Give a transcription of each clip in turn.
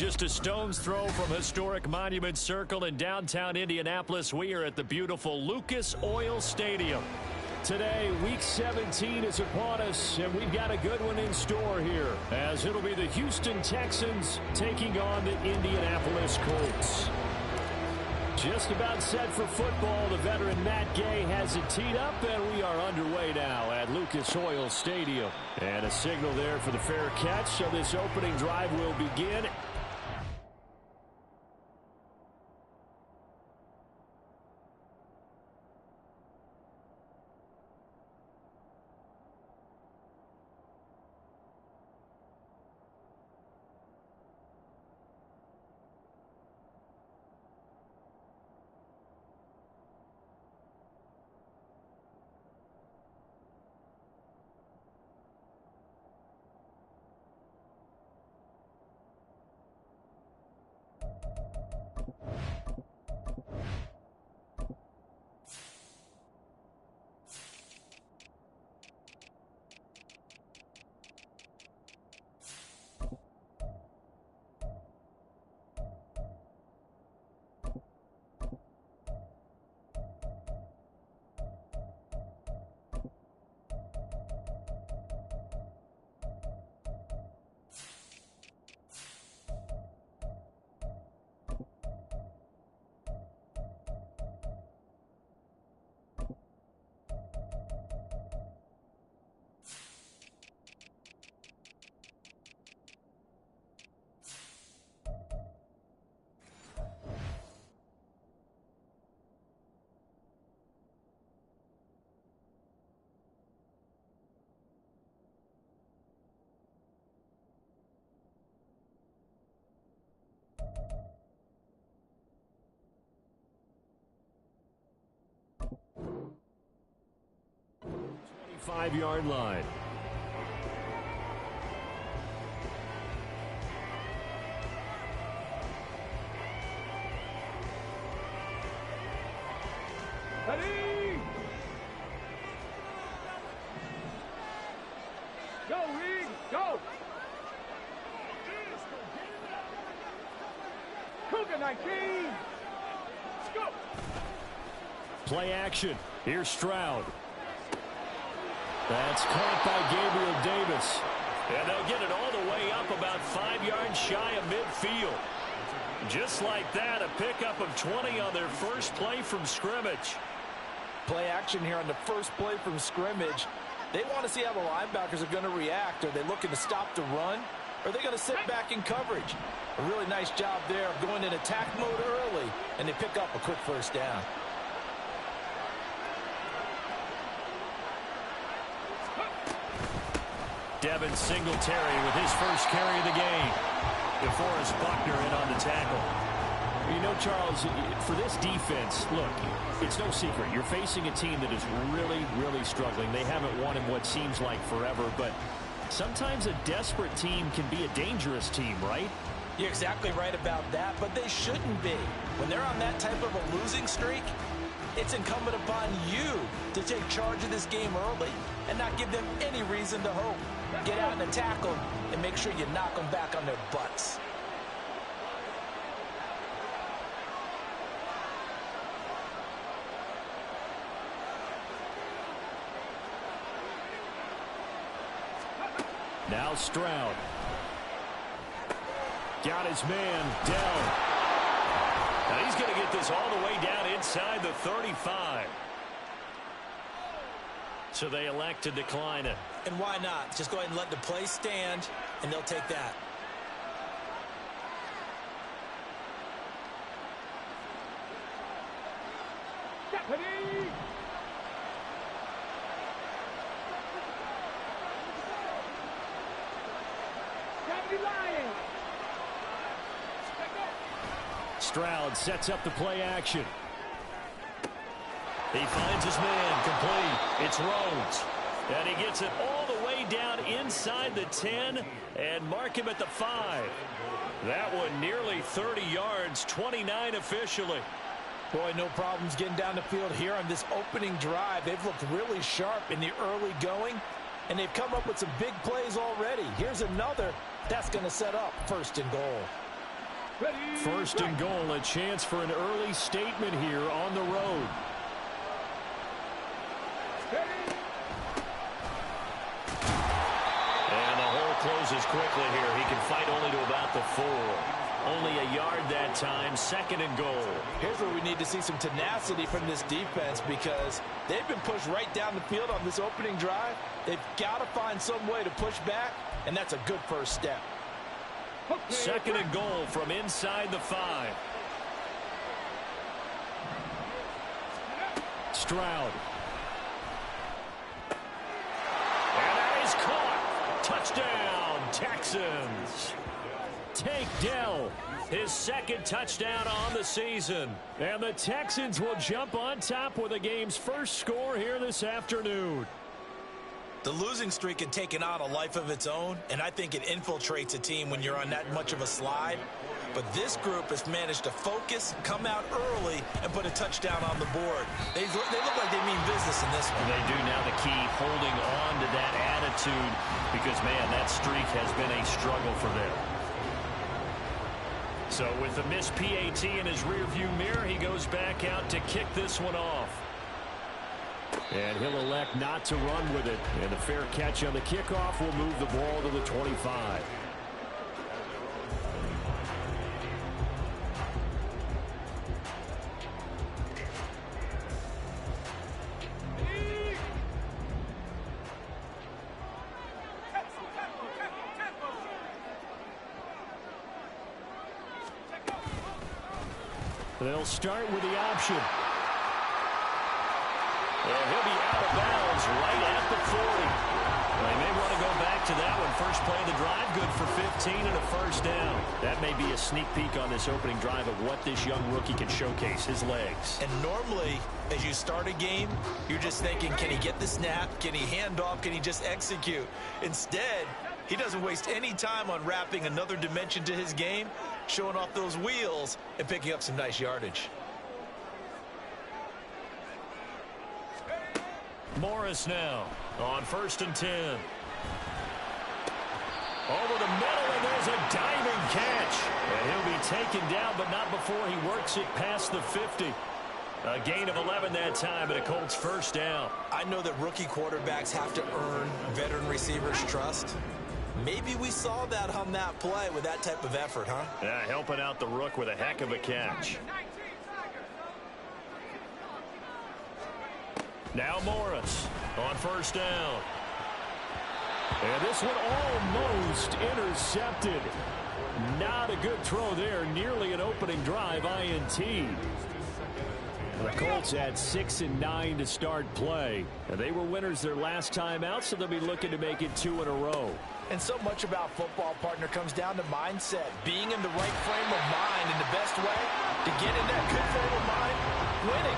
Just a stone's throw from historic Monument Circle in downtown Indianapolis. We are at the beautiful Lucas Oil Stadium. Today, Week 17 is upon us, and we've got a good one in store here, as it'll be the Houston Texans taking on the Indianapolis Colts. Just about set for football. The veteran Matt Gay has it teed up, and we are underway now at Lucas Oil Stadium. And a signal there for the fair catch, so this opening drive will begin. Five-yard line. Ready? Go, Reed, go! Cougar 19! Let's go! Play action. Here's Stroud. That's caught by Gabriel Davis. And they'll get it all the way up about 5 yards shy of midfield. Just like that, a pickup of 20 on their first play from scrimmage. Play action here on the first play from scrimmage. They want to see how the linebackers are going to react. Are they looking to stop the run? Or are they going to sit back in coverage? A really nice job there of going in attack mode early, and they pick up a quick first down. Devin Singletary with his first carry of the game. DeForest Buckner in on the tackle. You know, Charles, for this defense, look, it's no secret. You're facing a team that is really, really struggling. They haven't won in what seems like forever, but sometimes a desperate team can be a dangerous team, right? You're exactly right about that, but they shouldn't be. When they're on that type of a losing streak, it's incumbent upon you to take charge of this game early and not give them any reason to hope. Get out and attack them and make sure you knock them back on their butts. Now Stroud. Got his man down. Now he's going to get this all the way down inside the 35. So they elect to decline it. And why not? Just go ahead and let the play stand, and they'll take that. Deputy! Deputy Lion! Stroud sets up the play action. He finds his man complete. It's Rhodes. And he gets it all the way down inside the 10 and mark him at the 5. That one nearly 30 yards, 29 officially. Boy, no problems getting down the field here on this opening drive. They've looked really sharp in the early going, and they've come up with some big plays already. Here's another that's going to set up 1st and goal. Ready, First and goal, a chance for an early statement here on the road. Ready. And the hole closes quickly here. He can fight only to about the 4. Only a yard that time, second and goal. Here's where we need to see some tenacity from this defense because they've been pushed right down the field on this opening drive. They've got to find some way to push back, and that's a good first step. Okay. Second and goal from inside the 5. Stroud. And that is caught. Touchdown, Texans. Tank Dell, his second touchdown on the season. And the Texans will jump on top with the game's first score here this afternoon. The losing streak had taken on a life of its own, and I think it infiltrates a team when you're on that much of a slide. But this group has managed to focus, come out early, and put a touchdown on the board. They look like they mean business in this one. They do. Now the key, holding on to that attitude, because, man, that streak has been a struggle for them. So with the missed PAT in his rearview mirror, he goes back out to kick this one off. And he'll elect not to run with it. And a fair catch on the kickoff will move the ball to the 25. They'll start with the option. And he'll be out of bounds right at the 40. They may want to go back to that one. First play of the drive, good for 15 and a first down. That may be a sneak peek on this opening drive of what this young rookie can showcase, his legs. And normally, as you start a game, you're just thinking, can he get the snap? Can he hand off? Can he just execute? Instead, he doesn't waste any time on wrapping another dimension to his game, showing off those wheels and picking up some nice yardage. Morris now on 1st and 10. Over the middle, and there's a diving catch. And he'll be taken down, but not before he works it past the 50. A gain of 11 that time, and a Colts first down. I know that rookie quarterbacks have to earn veteran receivers' trust. Maybe we saw that on that play with that type of effort, huh? Yeah, helping out the rook with a heck of a catch. Now Morris on 1st down. And this one almost intercepted. Not a good throw there. Nearly an opening drive INT. The Colts had 6 and 9 to start play. And they were winners their last time out, so they'll be looking to make it 2 in a row. And so much about football, partner, comes down to mindset. Being in the right frame of mind, and the best way to get in that good frame of mind, winning.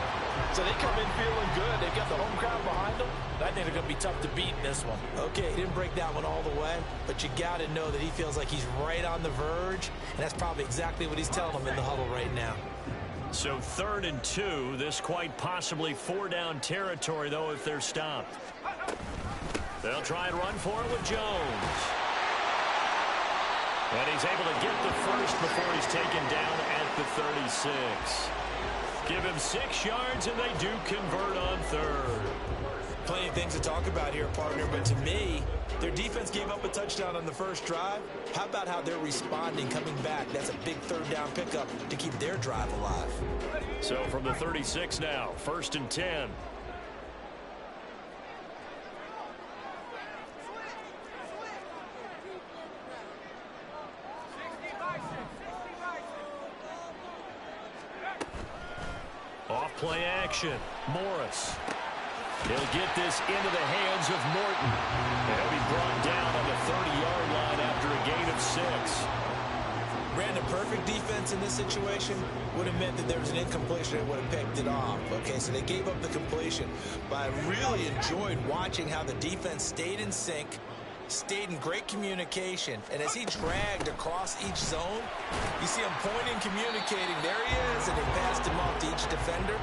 So they come in feeling good. They've got the home crowd behind them. I think they're going to be tough to beat in this one. Okay, he didn't break that one all the way, but you got to know that he feels like he's right on the verge, and that's probably exactly what he's telling them in the huddle right now. So 3rd and 2. This quite possibly 4-down territory, though, if they're stopped. They'll try and run for it with Jones. And he's able to get the first before he's taken down at the 36. Give him 6 yards, and they do convert on 3rd. Plenty of things to talk about here, partner, but to me, their defense gave up a touchdown on the first drive. How about how they're responding, coming back? That's a big 3rd down pickup to keep their drive alive. So from the 36 now, 1st and 10. Off play action. Morris. He'll get this into the hands of Morton. And he'll be brought down on the 30-yard line after a gain of 6. Brandon, perfect defense in this situation would have meant that there was an incompletion and would have picked it off. Okay, so they gave up the completion. But I really enjoyed watching how the defense stayed in sync, stayed in great communication, and as he dragged across each zone, you see him pointing, communicating. There he is, and they passed him off to each defender.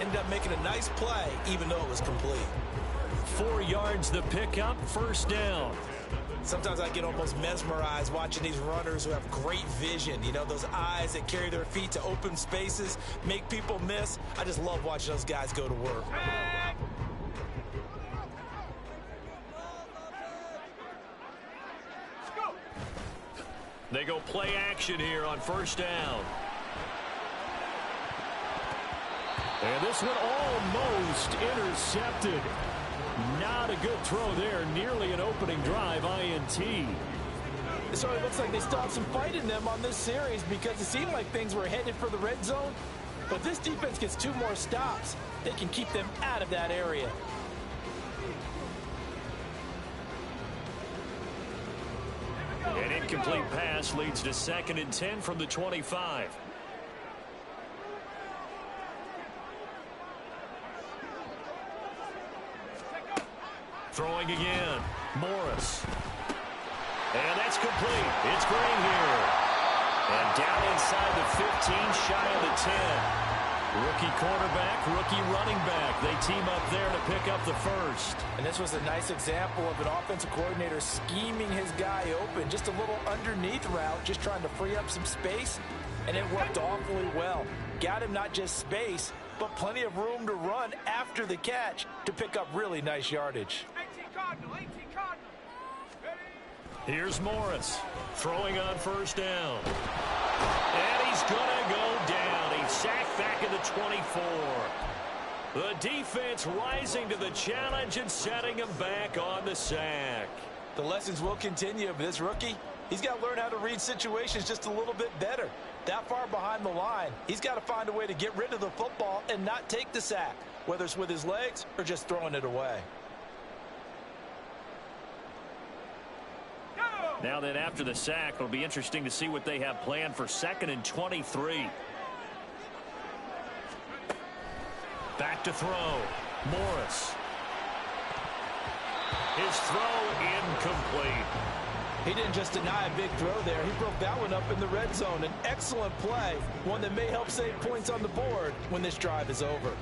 Ended up making a nice play, even though it was complete. 4 yards the pickup, first down. Sometimes I get almost mesmerized watching these runners who have great vision. You know, those eyes that carry their feet to open spaces, make people miss. I just love watching those guys go to work. They go play action here on first down. And this one almost intercepted. Not a good throw there. Nearly an opening drive INT. It certainly looks like they still have some fight in them on this series because it seemed like things were headed for the red zone. But this defense gets 2 more stops. They can keep them out of that area. An incomplete pass leads to 2nd and 10 from the 25. Throwing again. Morris. And that's complete. It's Green here. And down inside the 15, shy of the 10. Rookie quarterback, rookie running back. They team up there to pick up the first. And this was a nice example of an offensive coordinator scheming his guy open. Just a little underneath route, just trying to free up some space. And it worked awfully well. Got him not just space, but plenty of room to run after the catch to pick up really nice yardage. 18 Cardinal, 18 Cardinal. Here's Morris throwing on first down. And he's going to go down. He's sacked back at the 24. The defense rising to the challenge and setting him back on the sack. The lessons will continue, but this rookie, he's got to learn how to read situations just a little bit better. That far behind the line, he's got to find a way to get rid of the football and not take the sack, whether it's with his legs or just throwing it away. Now then, after the sack, it'll be interesting to see what they have planned for 2nd and 23. Back to throw. Morris. His throw incomplete. He didn't just deny a big throw there. He broke that one up in the red zone. An excellent play, one that may help save points on the board when this drive is over.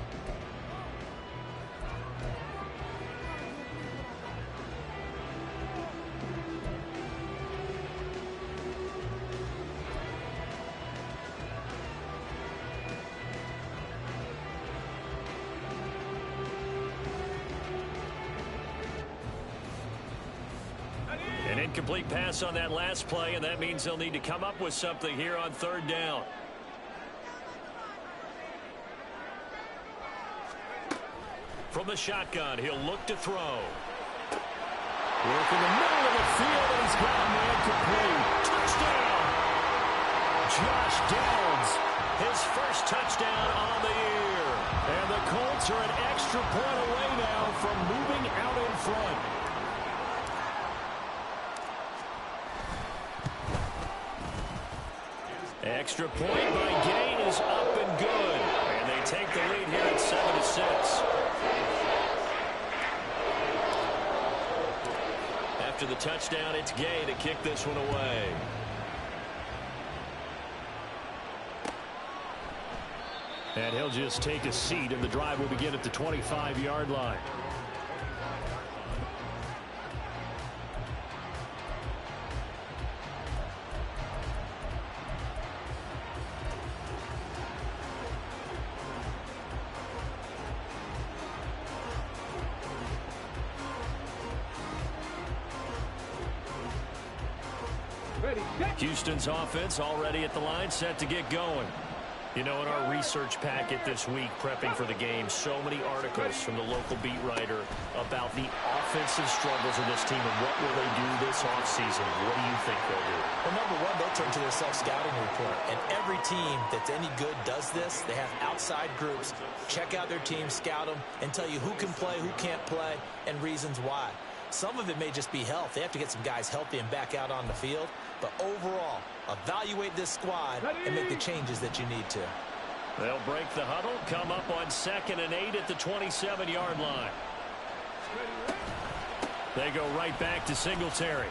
An incomplete pass on that last play, and that means they'll need to come up with something here on 3rd down. From the shotgun, he'll look to throw. Work in the middle of the field, and he's got a man complete. Touchdown! Josh Downs, his first touchdown on the year. And the Colts are an extra point away now from moving out in front. Extra point by Gain is up and good. And they take the lead here at 7-6. After the touchdown, it's Gay to kick this one away. And he'll just take a seat, and the drive will begin at the 25-yard line. Houston's offense already at the line, set to get going. You know, in our research packet this week, prepping for the game, so many articles from the local beat writer about the offensive struggles of this team and what will they do this offseason. What do you think they'll do? Well, number one, they'll turn to their self-scouting report. And every team that's any good does this. They have outside groups. Check out their team, scout them, and tell you who can play, who can't play, and reasons why. Some of it may just be health. They have to get some guys healthy and back out on the field. But overall, evaluate this squad and make the changes that you need to. They'll break the huddle, come up on 2nd and 8 at the 27-yard line. They go right back to Singletary.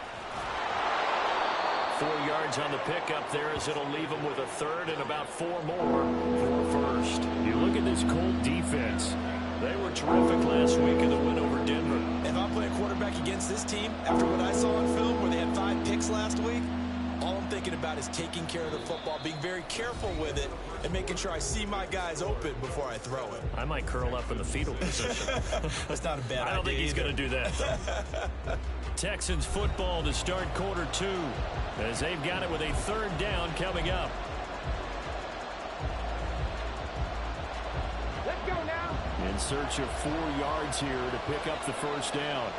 4 yards on the pickup there as it'll leave them with a 3rd and about 4 more for a first. You look at this Colt defense. They were terrific last week in the win over Denver. If I'm playing quarterback against this team, after what I saw on film, where picks last week, all I'm thinking about is taking care of the football, being very careful with it, and making sure I see my guys open before I throw it. I might curl up in the fetal position. That's not a bad idea. I don't think he's going to do that, though. Texans football to start quarter 2, as they've got it with a 3rd down coming up. Let's go now. In search of 4 yards here to pick up the 1st down.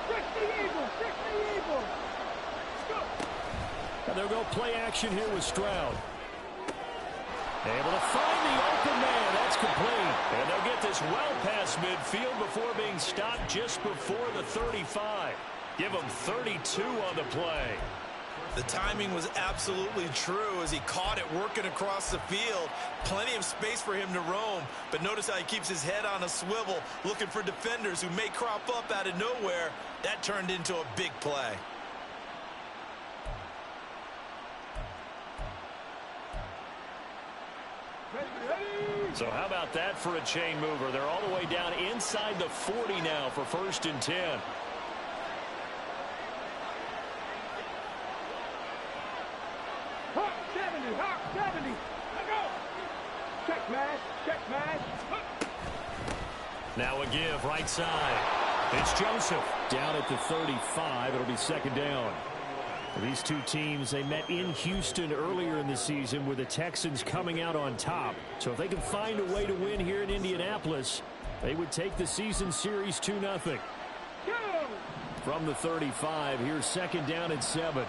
60 Eagles, 60 Eagles. Let's go. And they'll go play action here with Stroud. Able to find the open man. That's complete. And they'll get this well past midfield before being stopped just before the 35. Give them 32 on the play. The timing was absolutely true as he caught it working across the field. Plenty of space for him to roam, but notice how he keeps his head on a swivel, looking for defenders who may crop up out of nowhere. That turned into a big play. So how about that for a chain mover? They're all the way down inside the 40 now for 1st and 10. Hawk 70, Hawk 70. Let's go. Check match, check match. Now a give right side. It's Joseph down at the 35. It'll be 2nd down. These two teams, they met in Houston earlier in the season with the Texans coming out on top. So if they can find a way to win here in Indianapolis, they would take the season series 2-0. Go. From the 35, here's 2nd down and 7.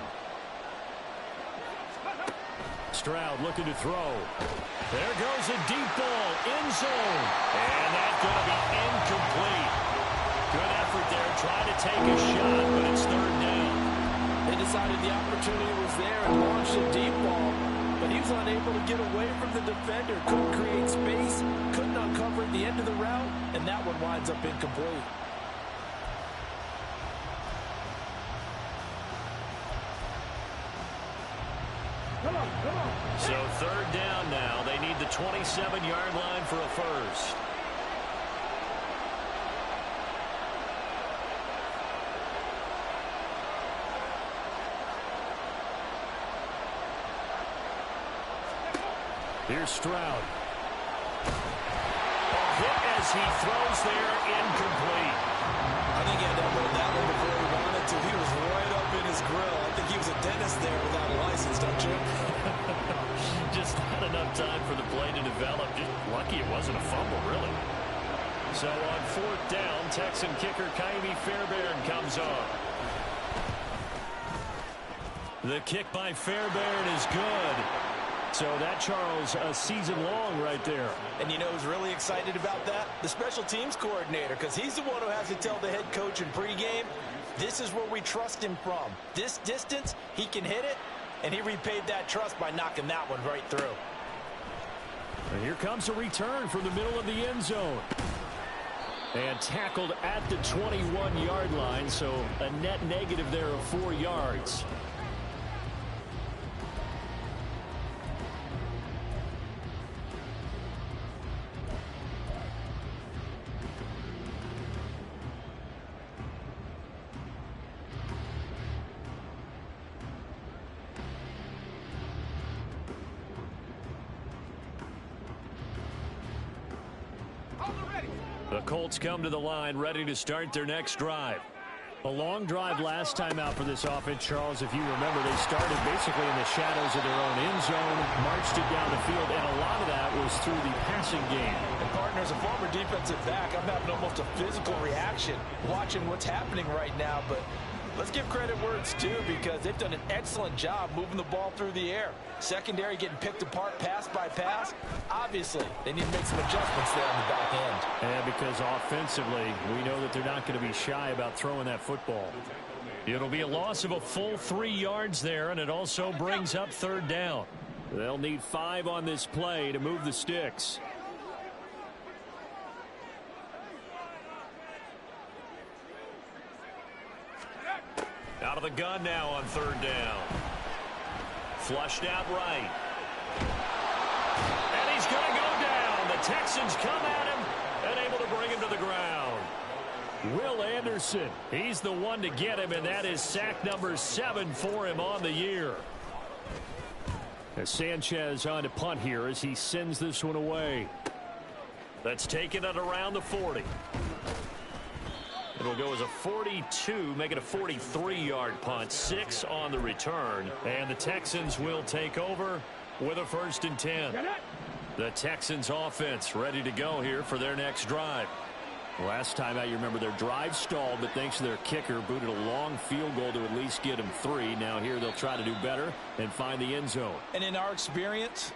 Stroud looking to throw. There goes a deep ball, end zone. And that's going to be incomplete. Good effort there, trying to take a shot, but it's 3rd down. They decided the opportunity was there and launched a deep ball, but he was unable to get away from the defender. Couldn't create space, couldn't uncover at the end of the route, and that one winds up incomplete. Come on, come on. So 3rd down now. They need the 27-yard line for a 1st. Here's Stroud. A hit as he throws there, incomplete. I think he had to hold that one before he wanted to. He was right up in his grill. I think he was a dentist there without a license, don't you? Just not enough time for the play to develop. Just lucky it wasn't a fumble, really. So on 4th down, Texan kicker Kaimi Fairbairn comes on. The kick by Fairbairn is good. So that, Charles, a season long right there. And you know who's really excited about that? The special teams coordinator, because he's the one who has to tell the head coach in pregame, this is where we trust him from. This distance, he can hit it, and he repaid that trust by knocking that one right through. And here comes a return from the middle of the end zone. And tackled at the 21-yard line, so a net negative there of 4 yards. The Colts come to the line ready to start their next drive. A long drive last time out for this offense, Charles. If you remember, they started basically in the shadows of their own end zone, marched it down the field, and a lot of that was through the passing game. And partner, as a former defensive back, I'm having almost a physical reaction watching what's happening right now. But let's give credit where it's due, because they've done an excellent job moving the ball through the air. Secondary getting picked apart pass by pass. Obviously, they need to make some adjustments there on the back end. And because offensively, we know that they're not going to be shy about throwing that football. It'll be a loss of a full 3 yards there, and it also brings up 3rd down. They'll need 5 on this play to move the sticks. Out of the gun now on 3rd down. Flushed out right. And he's going to go down. The Texans come at him and able to bring him to the ground. Will Anderson, he's the one to get him, and that is sack number 7 for him on the year. As Sanchez on to punt here as he sends this one away. That's taking it around the 40. It'll go as a 42, make it a 43-yard punt. 6 on the return, and the Texans will take over with a 1st and 10. The Texans offense ready to go here for their next drive. Last time out, you remember their drive stalled, but thanks to their kicker, booted a long field goal to at least get them 3. Now here they'll try to do better and find the end zone. And in our experience,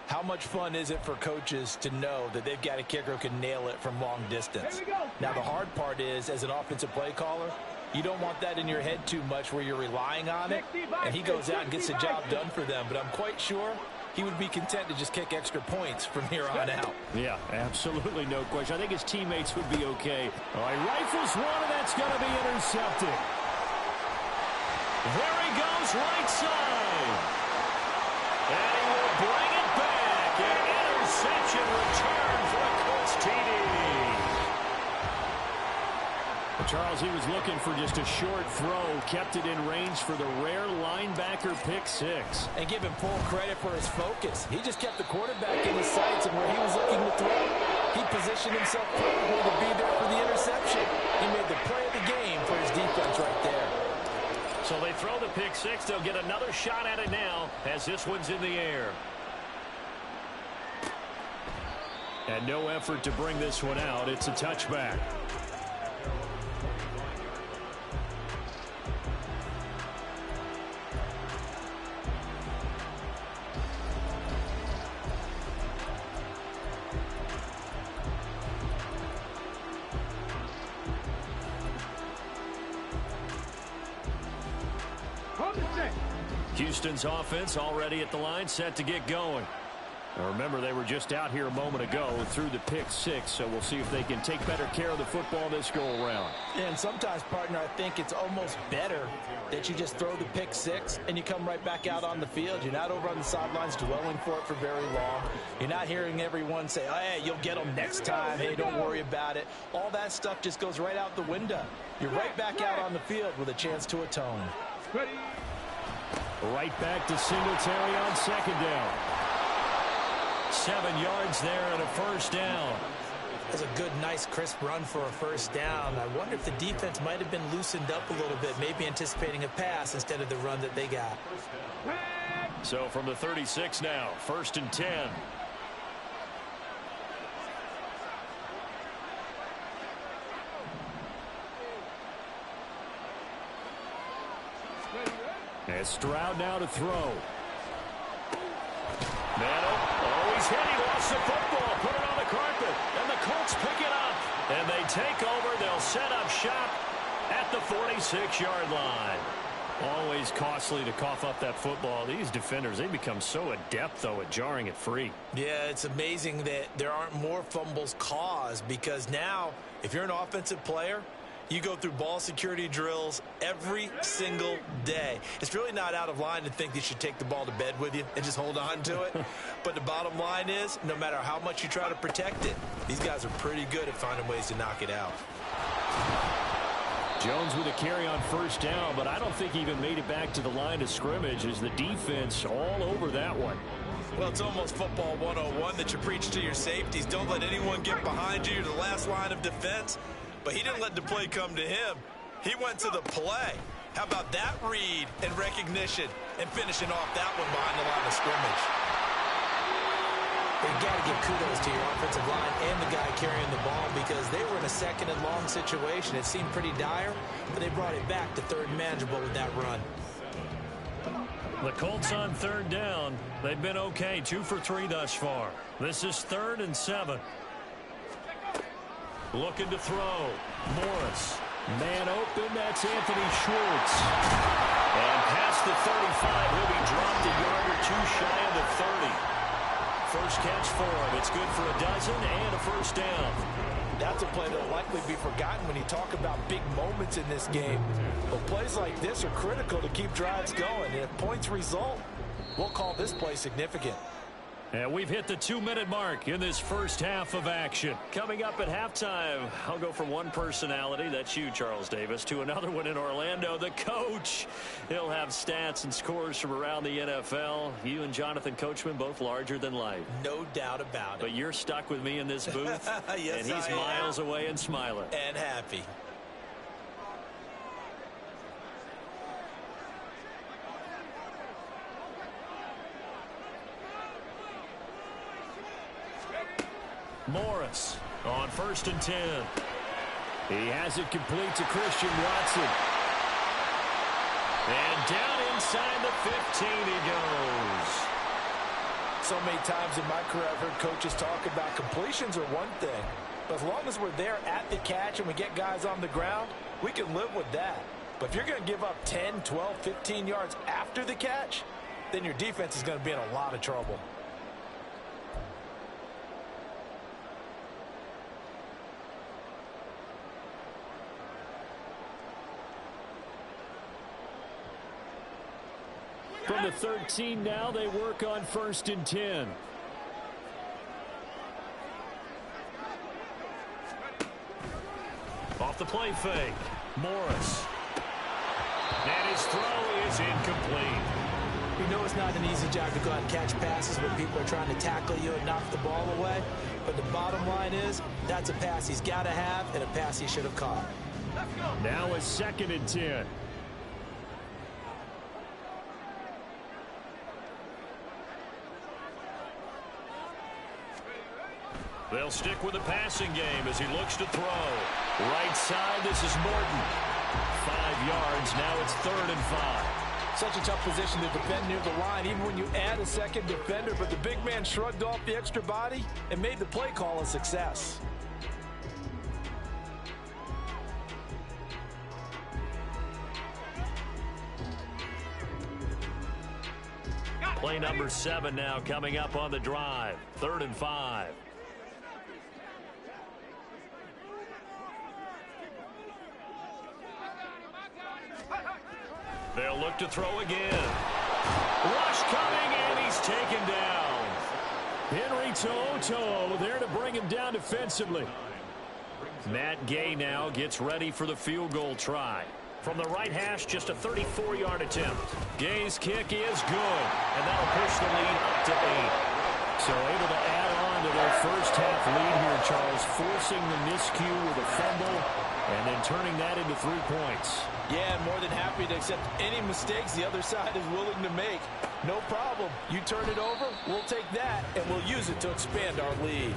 how much fun is it for coaches to know that they've got a kicker who can nail it from long distance? Now the hard part is, as an offensive play caller, you don't want that in your head too much where you're relying on it, and he goes out and gets the job done for them. But I'm quite sure he would be content to just kick extra points from here on out. Yeah, absolutely no question. I think his teammates would be okay. All right, rifles one, and that's going to be intercepted. There he goes, right side. And he will bring it back. An interception return for a Colts TD. Charles, he was looking for just a short throw, kept it in range for the rare linebacker pick 6. And give him full credit for his focus. He just kept the quarterback in his sights, and where he was looking to throw, he positioned himself perfectly to be there for the interception. He made the play of the game for his defense right there. So they throw the pick 6. They'll get another shot at it now as this one's in the air. And no effort to bring this one out. It's a touchback. Houston's offense already at the line, set to get going. Now remember, they were just out here a moment ago through the pick 6, so we'll see if they can take better care of the football this go-around. And sometimes, partner, I think it's almost better that you just throw the pick 6 and you come right back out on the field. You're not over on the sidelines dwelling for it for very long. You're not hearing everyone say, oh, hey, you'll get them next time. Hey, don't worry about it. All that stuff just goes right out the window. You're right back out on the field with a chance to atone. Right back to Singletary on 2nd down. 7 yards there and a 1st down. That's a good, nice, crisp run for a 1st down. I wonder if the defense might have been loosened up a little bit, maybe anticipating a pass instead of the run that they got. So from the 36 now, 1st and 10. And Stroud now to throw. Mano, oh, he's hit. He lost the football. Put it on the carpet. And the Colts pick it up. And they take over. They'll set up shop at the 46-yard line. Always costly to cough up that football. These defenders, they become so adept, though, at jarring it free. Yeah, it's amazing that there aren't more fumbles caused, because now, if you're an offensive player, you go through ball security drills every single day. It's really not out of line to think you should take the ball to bed with you and just hold on to it. But the bottom line is, no matter how much you try to protect it, these guys are pretty good at finding ways to knock it out. Jones with a carry on 1st down, but I don't think he even made it back to the line of scrimmage as the defense all over that one. Well, it's almost football 101 that you preach to your safeties. Don't let anyone get behind you. You're the last line of defense. But he didn't let the play come to him. He went to the play. How about that read and recognition and finishing off that one behind the line of scrimmage? You got to give kudos to your offensive line and the guy carrying the ball, because they were in a 2nd and long situation. It seemed pretty dire, but they brought it back to 3rd and manageable with that run. The Colts on 3rd down. They've been okay, 2 for 3 thus far. This is 3rd and 7. Looking to throw. Morris. Man open. That's Anthony Schwartz. And past the 35. He'll be dropped a yard or 2 shy of the 30. First catch for him. It's good for a dozen and a 1st down. That's a play that'll likely be forgotten when you talk about big moments in this game. But plays like this are critical to keep drives going. And if points result, we'll call this play significant. And we've hit the 2-minute mark in this first half of action. Coming up at halftime, I'll go from one personality, that's you, Charles Davis, to another one in Orlando, the coach. He'll have stats and scores from around the NFL. You and Jonathan Coachman both larger than life. No doubt about it. But you're stuck with me in this booth, yes, and he's miles away and smiling. And happy. Morris on 1st and 10. He has it complete to Christian Watson. And down inside the 15 he goes. So many times in my career I've heard coaches talk about completions are one thing. But as long as we're there at the catch and we get guys on the ground, we can live with that. But if you're going to give up 10, 12, 15 yards after the catch, then your defense is going to be in a lot of trouble. From the 13 now, they work on 1st and 10. Off the play fake. Morris. And his throw is incomplete. You know it's not an easy job to go out and catch passes when people are trying to tackle you and knock the ball away. But the bottom line is, that's a pass he's got to have and a pass he should have caught. Now a 2nd and 10. They'll stick with the passing game as he looks to throw. Right side, this is Morton. 5 yards, now it's 3rd and 5. Such a tough position to defend near the line, even when you add a second defender, but the big man shrugged off the extra body and made the play call a success. Play number 7 now coming up on the drive. 3rd and 5. They'll look to throw again. Rush coming, and he's taken down. Henry To'o there to bring him down defensively. Matt Gay now gets ready for the field goal try. From the right hash, just a 34-yard attempt. Gay's kick is good, and that'll push the lead up to 8. So able to add on to their first half lead here, Charles, forcing the miscue with a fumble and then turning that into 3 points. Yeah, and more than happy to accept any mistakes the other side is willing to make. No problem. You turn it over, we'll take that, and we'll use it to expand our lead.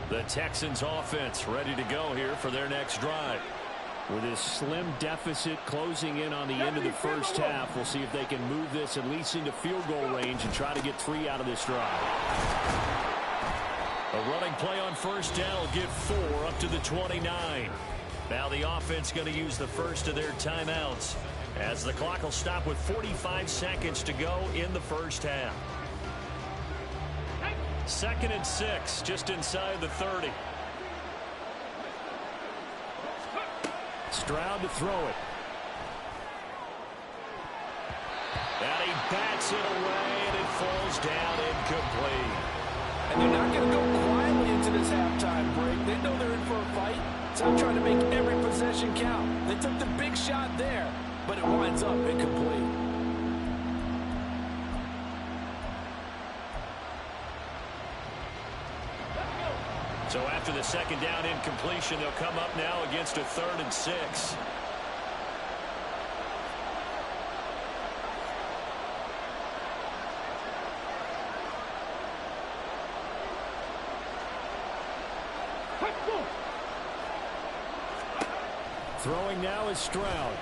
The Texans offense ready to go here for their next drive. With this slim deficit closing in on the end of the first half, we'll see if they can move this at least into field goal range and try to get 3 out of this drive. A running play on 1st down will get 4 up to the 29. Now the offense going to use the first of their timeouts as the clock will stop with 45 seconds to go in the first half. 2nd and 6, just inside the 30. Stroud to throw it. And he bats it away, and it falls down incomplete. And they're not going to go quietly into this halftime break. They know they're in for a fight, so I'm trying to make every possession count. They took the big shot there, but it winds up incomplete. So after the 2nd down incompletion, they'll come up now against a 3rd and 6. Throwing now is Stroud.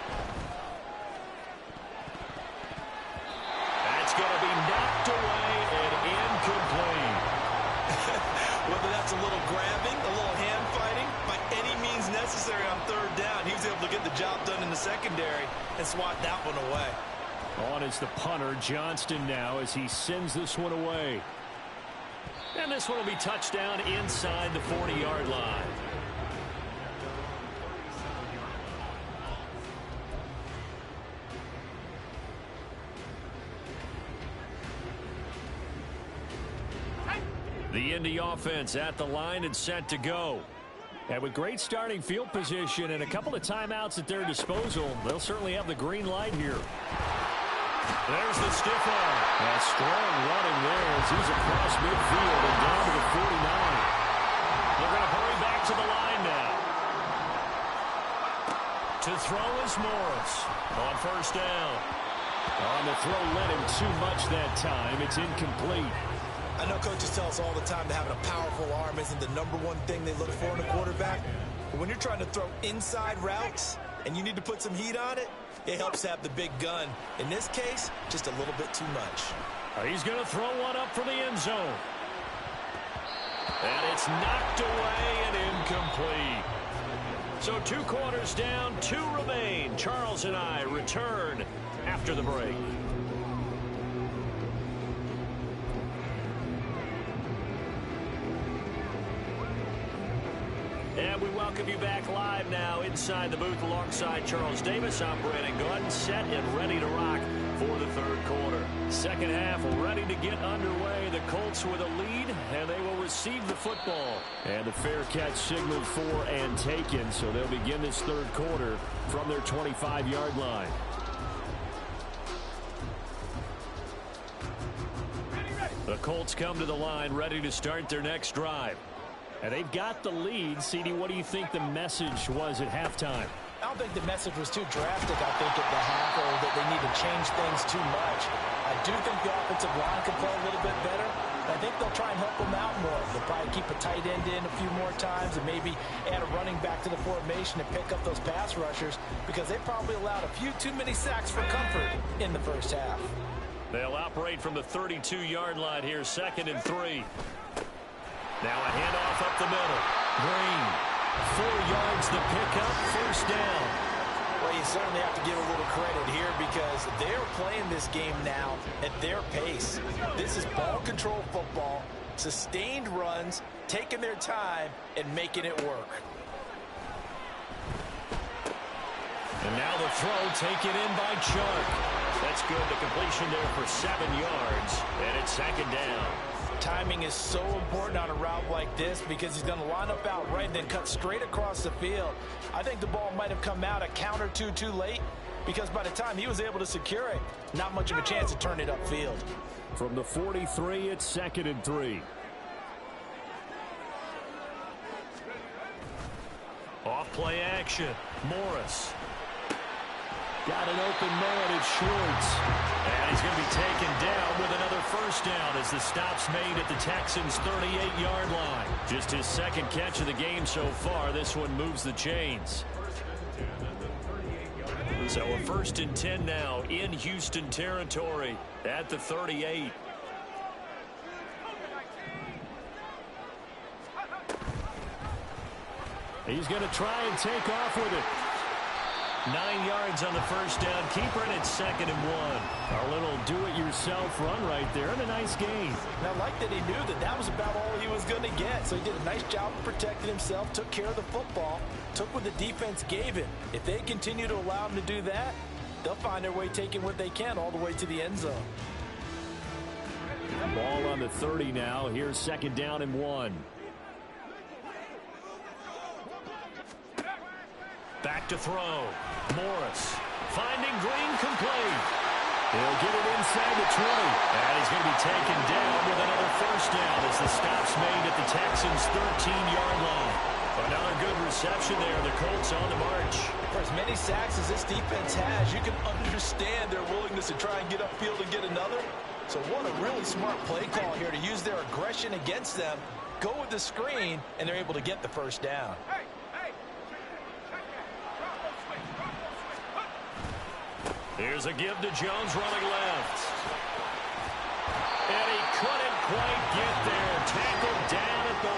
That's going to be knocked away and incomplete. Whether that's a little grabbing, a little hand fighting, by any means necessary on 3rd down, he was able to get the job done in the secondary and swat that one away. On is the punter, Johnston, now as he sends this one away. And this one will be touchdown inside the 40-yard line. The Indy offense at the line and set to go. And with great starting field position and a couple of timeouts at their disposal, they'll certainly have the green light here. There's the stiff arm. A strong running there as he's across midfield and down to the 49. They're going to hurry back to the line now. To throw is Morris on first down. On the throw, led him too much that time. It's incomplete. I know coaches tell us all the time that having a powerful arm isn't the #1 thing they look for in a quarterback. But when you're trying to throw inside routes and you need to put some heat on it, it helps have the big gun. In this case, just a little bit too much. He's going to throw one up for the end zone. And it's knocked away and incomplete. So 2 quarters down, 2 remain. Charles and I return after the break. And we welcome you back live now inside the booth alongside Charles Davis. I'm Brandon Gordon, set and ready to rock for the 3rd quarter. Second half ready to get underway. The Colts with a lead, and they will receive the football. And the fair catch signaled for and taken, so they'll begin this 3rd quarter from their 25-yard line. The Colts come to the line ready to start their next drive. And they've got the lead. CD, what do you think the message was at halftime? I don't think the message was too drastic, I think, at the half, or that they need to change things too much. I do think the offensive line can play a little bit better. I think they'll try and help them out more. They'll probably keep a tight end in a few more times and maybe add a running back to the formation and pick up those pass rushers, because they probably allowed a few too many sacks for comfort in the first half. They'll operate from the 32-yard line here, 2nd and 3. Now a handoff up the middle. Green, 4 yards the pickup, first down. Well, you certainly have to give a little credit here because they're playing this game now at their pace. This is ball control football, sustained runs, taking their time, and making it work. And now the throw taken in by Chark. That's good. The completion there for 7 yards, and it's 2nd down. Timing is so important on a route like this because he's going to line up out right and then cut straight across the field. I think the ball might have come out a count or two too late because by the time he was able to secure it, not much of a chance to turn it upfield. From the 43, it's 2nd and 3. Off play action. Morris. Got an open man, it's Schwartz. And he's going to be taken down with another first down as the stop's made at the Texans' 38-yard line. Just his 2nd catch of the game so far. This one moves the chains. So a 1st and 10 now in Houston territory at the 38. He's going to try and take off with it. 9 yards on the first down. Keeper, and it's 2nd and 1. Our little do-it-yourself run right there, and a nice gain. And I like that he knew that that was about all he was going to get. So he did a nice job of protecting himself, took care of the football, took what the defense gave him. If they continue to allow him to do that, they'll find their way taking what they can all the way to the end zone. Ball on the 30 now. Here's 2nd down and 1. Back to throw. Morris finding Green, complete. He'll get it inside the 20. And he's going to be taken down with another first down as the stop's made at the Texans' 13-yard line. Another good reception there. The Colts on the march. For as many sacks as this defense has, you can understand their willingness to try and get upfield and get another. So what a really smart play call here to use their aggression against them, go with the screen, and they're able to get the first down. Here's a give to Jones running left. And he couldn't quite get there. Tackled down at the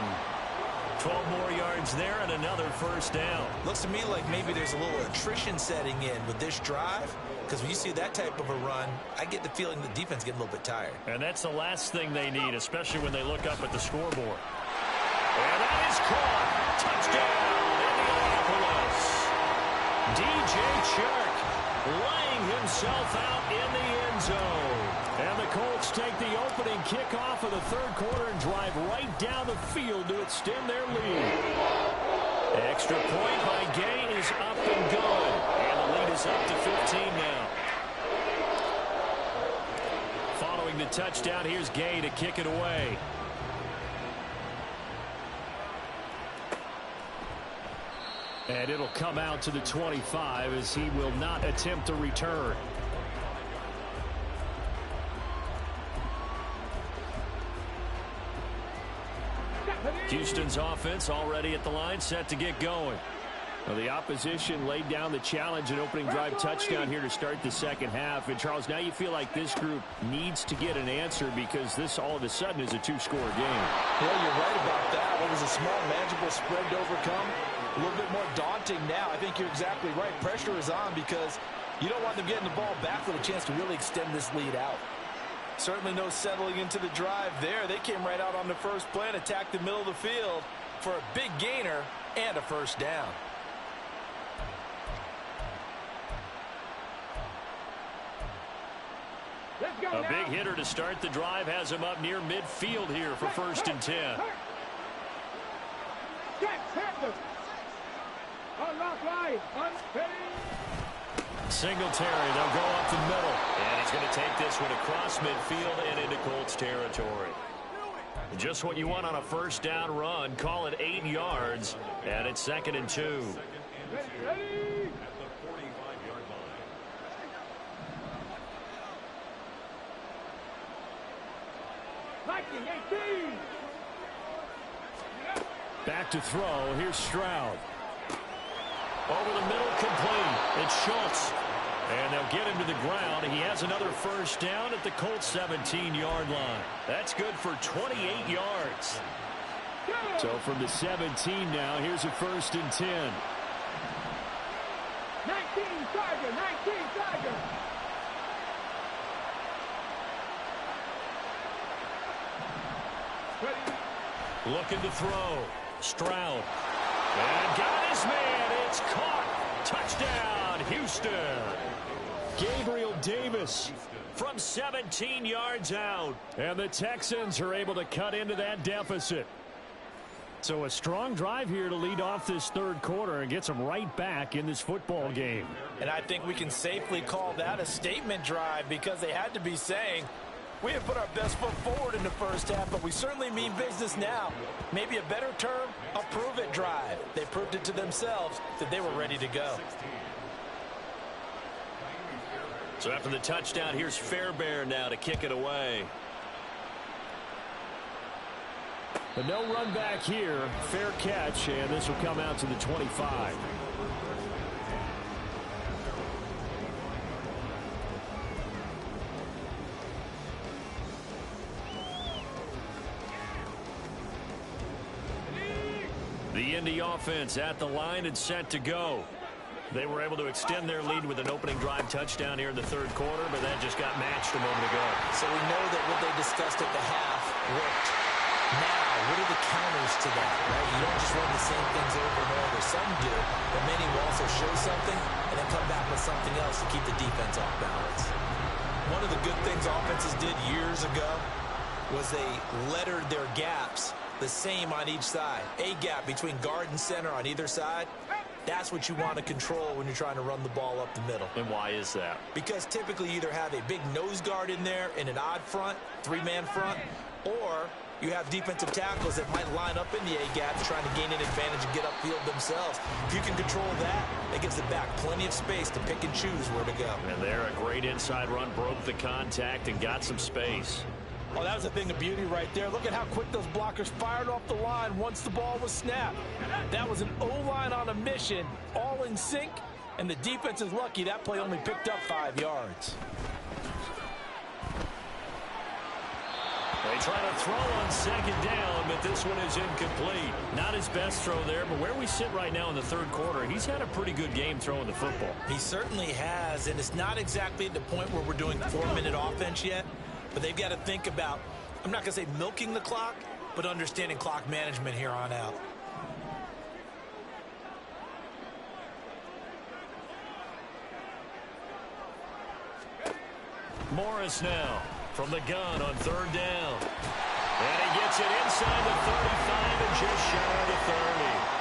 1. 12 more yards there and another first down. Looks to me like maybe there's a little attrition setting in with this drive, because when you see that type of a run, I get the feeling the defense getting a little bit tired. And that's the last thing they need, especially when they look up at the scoreboard. And that is caught. Touchdown, Indianapolis. DJ Chark laying himself out in the end zone. And the Colts take the opening kickoff of the third quarter and drive right down the field to extend their lead. Extra point by Gay is up and good. And the lead is up to 15 now. Following the touchdown, here's Gay to kick it away. And it'll come out to the 25 as he will not attempt to return. Houston's offense already at the line, set to get going. Well, the opposition laid down the challenge and opening drive touchdown here to start the second half. And, Charles, now you feel like this group needs to get an answer because this all of a sudden is a two-score game. Yeah, you're right about that. What was a small, manageable spread to overcome? A little bit more daunting now. I think you're exactly right. Pressure is on because you don't want them getting the ball back with a chance to really extend this lead out. Certainly no settling into the drive there. They came right out on the first play and attacked the middle of the field for a big gainer and a first down. A big hitter to start the drive has him up near midfield here for 1st and 10. Singletary, they'll go up the middle. And he's going to take this one across midfield and into Colts territory. Just what you want on a first down run. Call it 8 yards. And it's 2nd and 2. Back to throw. Here's Stroud. Over the middle, complete. It's Schultz. And they'll get him to the ground. He has another first down at the Colts 17-yard line. That's good for 28 yards. So from the 17 now, here's a 1st and 10. 19 Tiger, 19 Tiger. Looking to throw. Stroud. And got his man. It's caught. Touchdown, Houston. Gabriel Davis from 17 yards out. And the Texans are able to cut into that deficit. So a strong drive here to lead off this third quarter and gets them right back in this football game. And I think we can safely call that a statement drive because they had to be saying, we have put our best foot forward in the first half, but we certainly mean business now. Maybe a better term, a prove-it drive. They proved it to themselves that they were ready to go. So after the touchdown, here's Fairbairn now to kick it away. But no run back here. Fair catch, and this will come out to the 25. The Indy offense at the line and set to go. They were able to extend their lead with an opening drive touchdown here in the third quarter, but that just got matched a moment ago. So we know that what they discussed at the half worked. Now, what are the counters to that, right? You don't just run the same things over and over. Some do, but many will also show something and then come back with something else to keep the defense off balance. One of the good things offenses did years ago was they lettered their gaps the same on each side. A gap between guard and center on either side. That's what you want to control when you're trying to run the ball up the middle. And why is that? Because typically you either have a big nose guard in there in an odd front, 3-man front, or you have defensive tackles that might line up in the A-gap trying to gain an advantage and get upfield themselves. If you can control that, it gives the back plenty of space to pick and choose where to go. And there, a great inside run, broke the contact and got some space. Oh, that was a thing of beauty right there. Look at how quick those blockers fired off the line once the ball was snapped. That was an O-line on a mission, all in sync, and the defense is lucky that play only picked up 5 yards. They try to throw on second down, but this one is incomplete. Not his best throw there, but where we sit right now in the third quarter, he's had a pretty good game throwing the football. He certainly has, and it's not exactly at the point where we're doing 4-minute offense yet, but they've got to think about, I'm not going to say milking the clock, but understanding clock management here on out. Morris now from the gun on third down. And he gets it inside the 35 and just shy of the 30.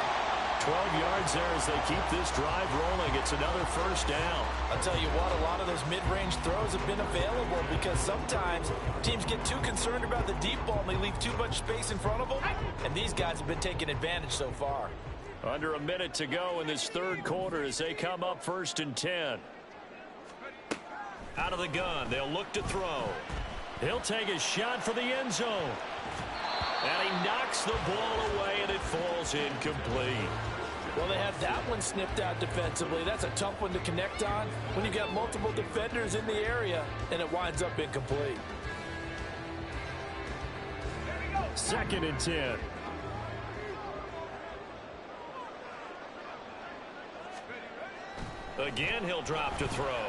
12 yards there as they keep this drive rolling. It's another first down. I'll tell you what, a lot of those mid-range throws have been available because sometimes teams get too concerned about the deep ball and they leave too much space in front of them. And these guys have been taking advantage so far. Under a minute to go in this third quarter as they come up 1st and 10. Out of the gun, they'll look to throw. He'll take a shot for the end zone. And he knocks the ball away, and it falls incomplete. Well, they had that one snipped out defensively. That's a tough one to connect on when you've got multiple defenders in the area, and it winds up incomplete. 2nd and 10. Again, he'll drop to throw.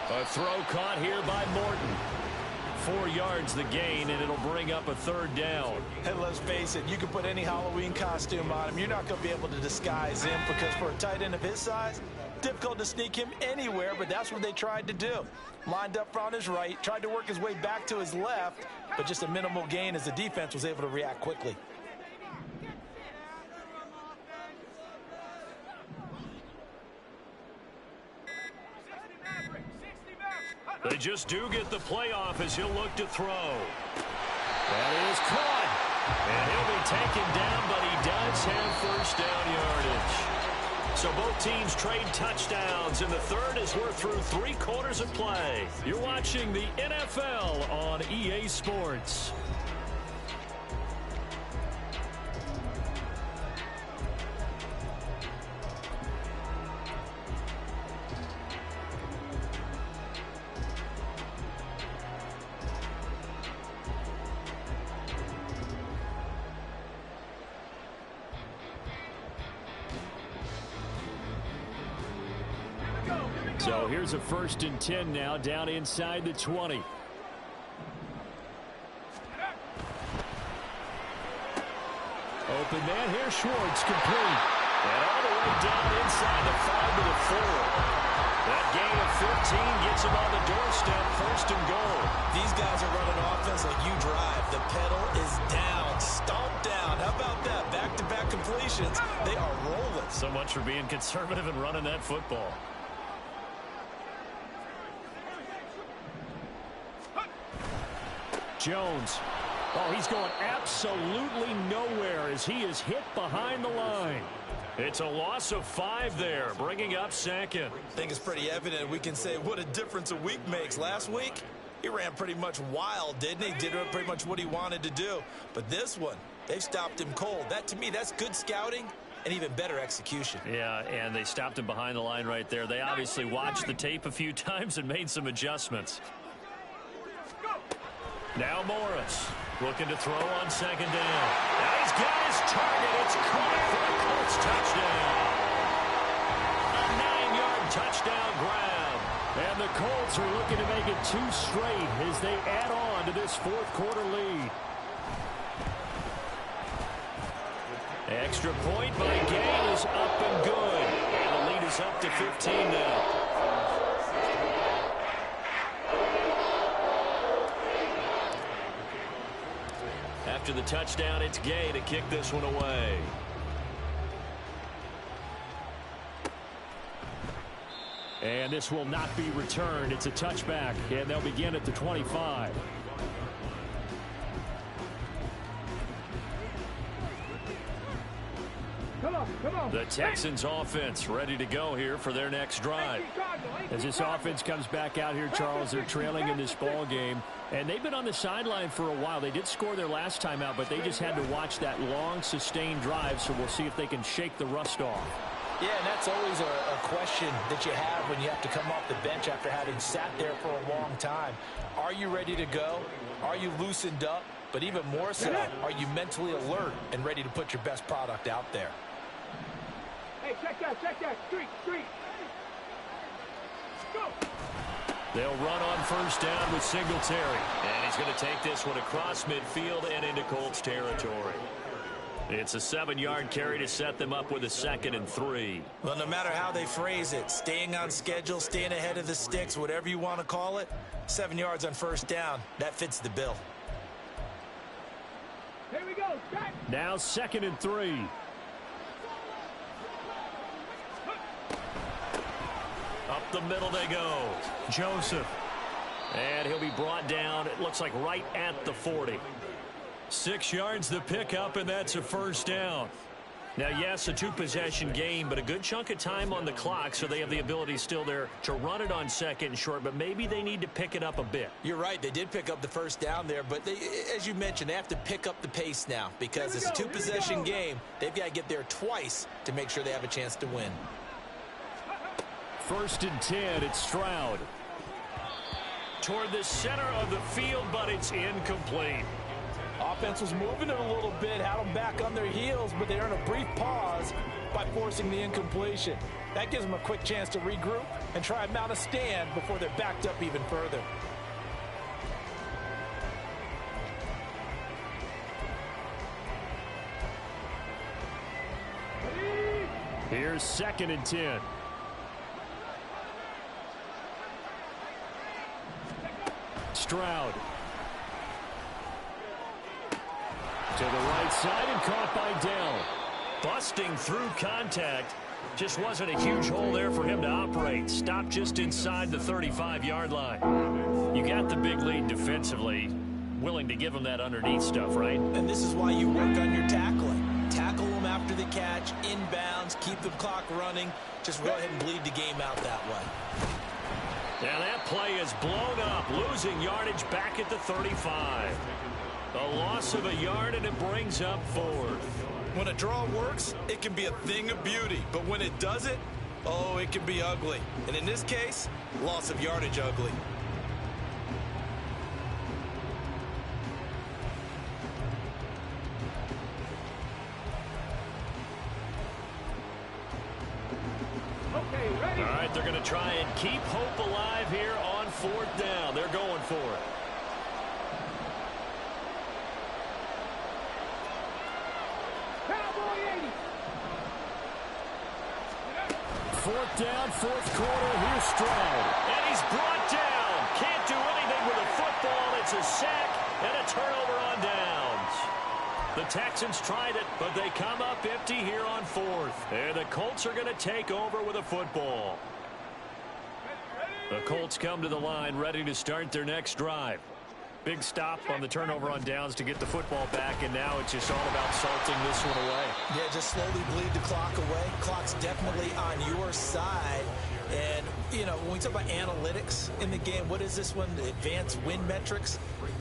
A throw caught here by Morton. 4 yards the gain, and it'll bring up a third down. And let's face it, you can put any Halloween costume on him. You're not going to be able to disguise him because for a tight end of his size, difficult to sneak him anywhere, but that's what they tried to do. Lined up on his right, tried to work his way back to his left, but just a minimal gain as the defense was able to react quickly. They just do get the playoff as he'll look to throw. That is caught. And he'll be taken down, but he does have first down yardage. So both teams trade touchdowns, and the third as we're through 3 quarters of play. You're watching the NFL on EA Sports. So here's a 1st and 10 now, down inside the 20. Open man here, Schwartz, complete. And all the way down inside the 5 to the 4. That gain of 15 gets him on the doorstep, 1st and goal. These guys are running offense like you drive. The pedal is down, stomp down. How about that? Back-to-back completions. They are rolling. So much for being conservative and running that football. Jones. Oh, he's going absolutely nowhere as he is hit behind the line. It's a loss of 5 there, bringing up 2nd. I think it's pretty evident. We can say what a difference a week makes. Last week, he ran pretty much wild, didn't he? Did pretty much what he wanted to do. But this one, they stopped him cold. That, to me, that's good scouting and even better execution. Yeah, and they stopped him behind the line right there. They obviously watched the tape a few times and made some adjustments. Now Morris looking to throw on 2nd down. Now he's got his target. It's caught for a Colts touchdown. A 9-yard touchdown grab. And the Colts are looking to make it 2 straight as they add on to this 4th quarter lead. Extra point by Gay is up and good. And the lead is up to 15 now. After the touchdown, it's Gay to kick this one away. And this will not be returned. It's a touchback, and they'll begin at the 25. The Texans offense ready to go here for their next drive. As this offense comes back out here, Charles, they're trailing in this ball game. And they've been on the sideline for a while. They did score their last time out, but they just had to watch that long, sustained drive, so we'll see if they can shake the rust off. Yeah, and that's always a question that you have when you have to come off the bench after having sat there for a long time. Are you ready to go? Are you loosened up? But even more so, are you mentally alert and ready to put your best product out there? Hey, check that, street. Go. They'll run on first down with Singletary. And he's going to take this one across midfield and into Colts territory. It's a 7-yard carry to set them up with a 2nd and 3. Well, no matter how they phrase it, staying on schedule, staying ahead of the sticks, whatever you want to call it, 7 yards on first down, that fits the bill. Here we go, Jack. Now 2nd and 3. Up the middle they go. Joseph. And he'll be brought down, it looks like right at the 40. 6 yards the pickup, and that's a first down. Now, yes, a 2-possession game, but a good chunk of time on the clock, so they have the ability still there to run it on 2nd and short, but maybe they need to pick it up a bit. You're right. They did pick up the first down there, but they, as you mentioned, they have to pick up the pace now because it's a 2-possession game. They've got to get there twice to make sure they have a chance to win. 1st and 10, it's Stroud. Toward the center of the field, but it's incomplete. Offense was moving it a little bit, had them back on their heels, but they earned a brief pause by forcing the incompletion. That gives them a quick chance to regroup and try and mount a stand before they're backed up even further. Here's 2nd and 10. Stroud. To the right side and caught by Dell. Busting through contact. Just wasn't a huge hole there for him to operate. Stopped just inside the 35-yard line. You got the big lead defensively. Willing to give him that underneath stuff, right? And this is why you work on your tackling. Tackle them after the catch, inbounds, keep the clock running. Just go ahead and bleed the game out that way. And that play is blown up, losing yardage back at the 35. A loss of a yard, and it brings up 4th. When a draw works, it can be a thing of beauty. But when it doesn't, oh, it can be ugly. And in this case, loss of yardage ugly. Okay, ready. All right, they're going to try and keep hope alive here on 4th down. They're going for it. Cowboy 80. 4th down, 4th quarter. Here's Stroud. And he's brought down. Can't do anything with a football. It's a sack and a turnover on downs. The Texans tried it, but they come up empty here on 4th. And the Colts are going to take over with a football. The Colts come to the line ready to start their next drive. Big stop on the turnover on downs to get the football back, and now it's just all about salting this one away. Yeah, just slowly bleed the clock away. Clock's definitely on your side. And, you know, when we talk about analytics in the game, what is this one? The advanced win metrics?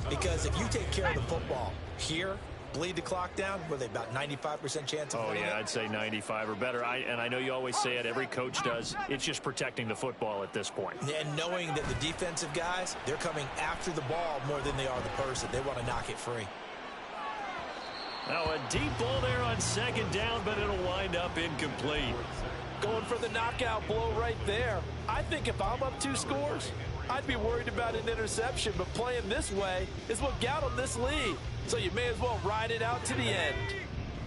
Because if you take care of the football here, bleed the clock down, were they about 95% chance of winning? Oh, yeah, I'd say 95 or better. And I know you always say it, every coach does. It's just protecting the football at this point. And knowing that the defensive guys, they're coming after the ball more than they are the person. They want to knock it free. Now a deep ball there on 2nd down, but it'll wind up incomplete. Going for the knockout blow right there. I think if I'm up 2 scores, I'd be worried about an interception, but playing this way is what got them this lead. So you may as well ride it out to the end.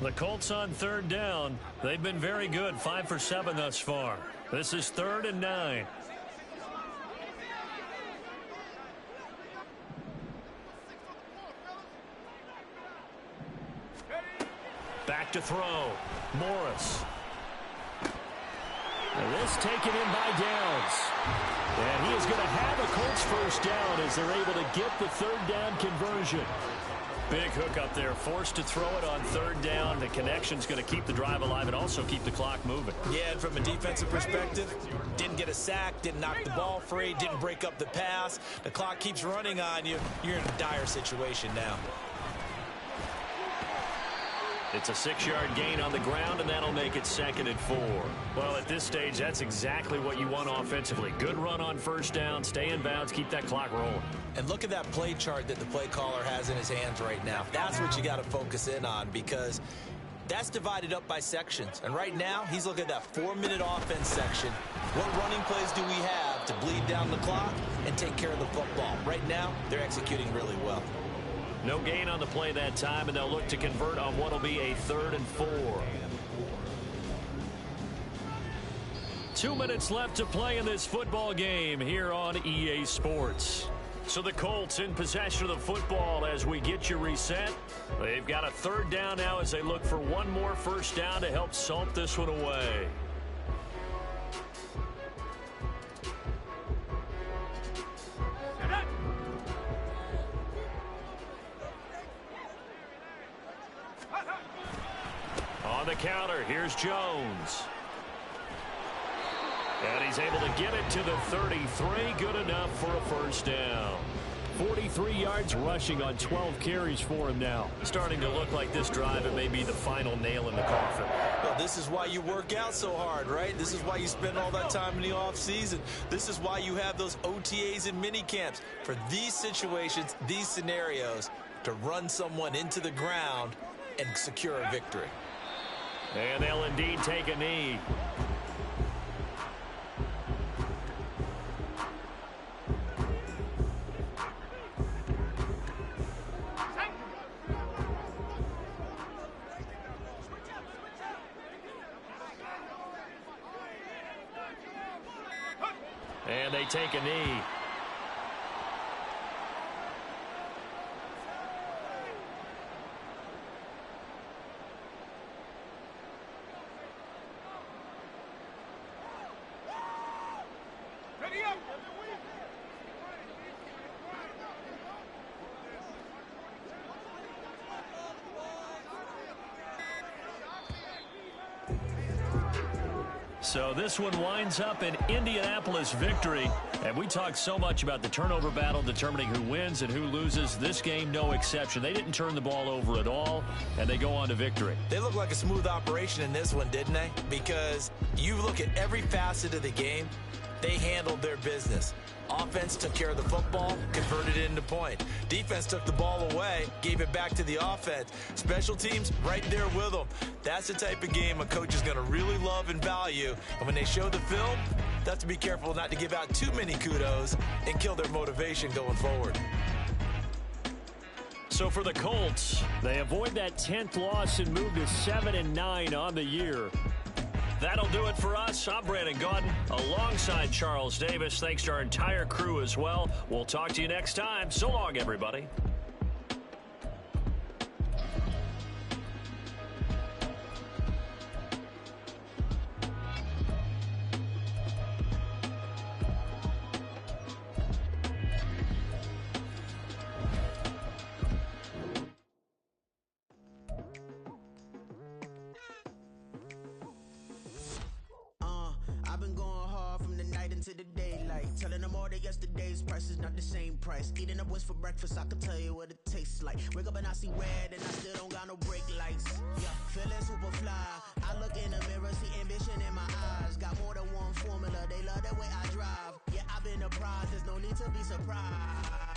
The Colts on 3rd down. They've been very good, 5 for 7 thus far. This is 3rd and 9. Back to throw. Morris. And this taken in by Downs. And he is going to have a Colts first down as they're able to get the 3rd down conversion. Big hook up there, forced to throw it on 3rd down. The connection's going to keep the drive alive and also keep the clock moving. Yeah, and from a defensive perspective, didn't get a sack, didn't knock the ball free, didn't break up the pass. The clock keeps running on you. You're in a dire situation now. It's a 6-yard gain on the ground, and that'll make it 2nd and 4. Well, at this stage, that's exactly what you want offensively. Good run on first down, stay in bounds, keep that clock rolling. And look at that play chart that the play caller has in his hands right now. That's what you got to focus in on, because that's divided up by sections. And right now, he's looking at that 4-minute offense section. What running plays do we have to bleed down the clock and take care of the football? Right now, they're executing really well. No gain on the play that time, and they'll look to convert on what will be a 3rd and 4. 2 minutes left to play in this football game here on EA Sports. So the Colts in possession of the football as we get you reset. They've got a 3rd down now as they look for one more first down to help salt this one away. On the counter, here's Jones. And he's able to get it to the 33. Good enough for a first down. 43 yards rushing on 12 carries for him now. Starting to look like this drive, it may be the final nail in the coffin. Well, this is why you work out so hard, right? This is why you spend all that time in the offseason. This is why you have those OTAs and mini camps. For these situations, these scenarios, to run someone into the ground and secure a victory. And they'll indeed take a knee. And they take a knee. Ready up. So this one winds up an Indianapolis victory. And we talked so much about the turnover battle determining who wins and who loses. This game, no exception. They didn't turn the ball over at all, and they go on to victory. They look like a smooth operation in this one, didn't they? Because you look at every facet of the game, they handled their business. Offense took care of the football, converted it into point. Defense took the ball away, gave it back to the offense. Special teams right there with them. That's the type of game a coach is going to really love and value. And when they show the film, they have to be careful not to give out too many kudos and kill their motivation going forward. So for the Colts, they avoid that 10th loss and move to 7-9 on the year. That'll do it for us. I'm Brandon Gaudin alongside Charles Davis. Thanks to our entire crew as well. We'll talk to you next time. So long, everybody. To the daylight, telling them all that yesterday's price is not the same price. Eating up what's for breakfast, I can tell you what it tastes like. Wake up and I see red and I still don't got no brake lights. Yeah, feeling super fly. I look in the mirror, see ambition in my eyes. Got more than one formula, they love the way I drive. Yeah, I've been apprised, there's no need to be surprised.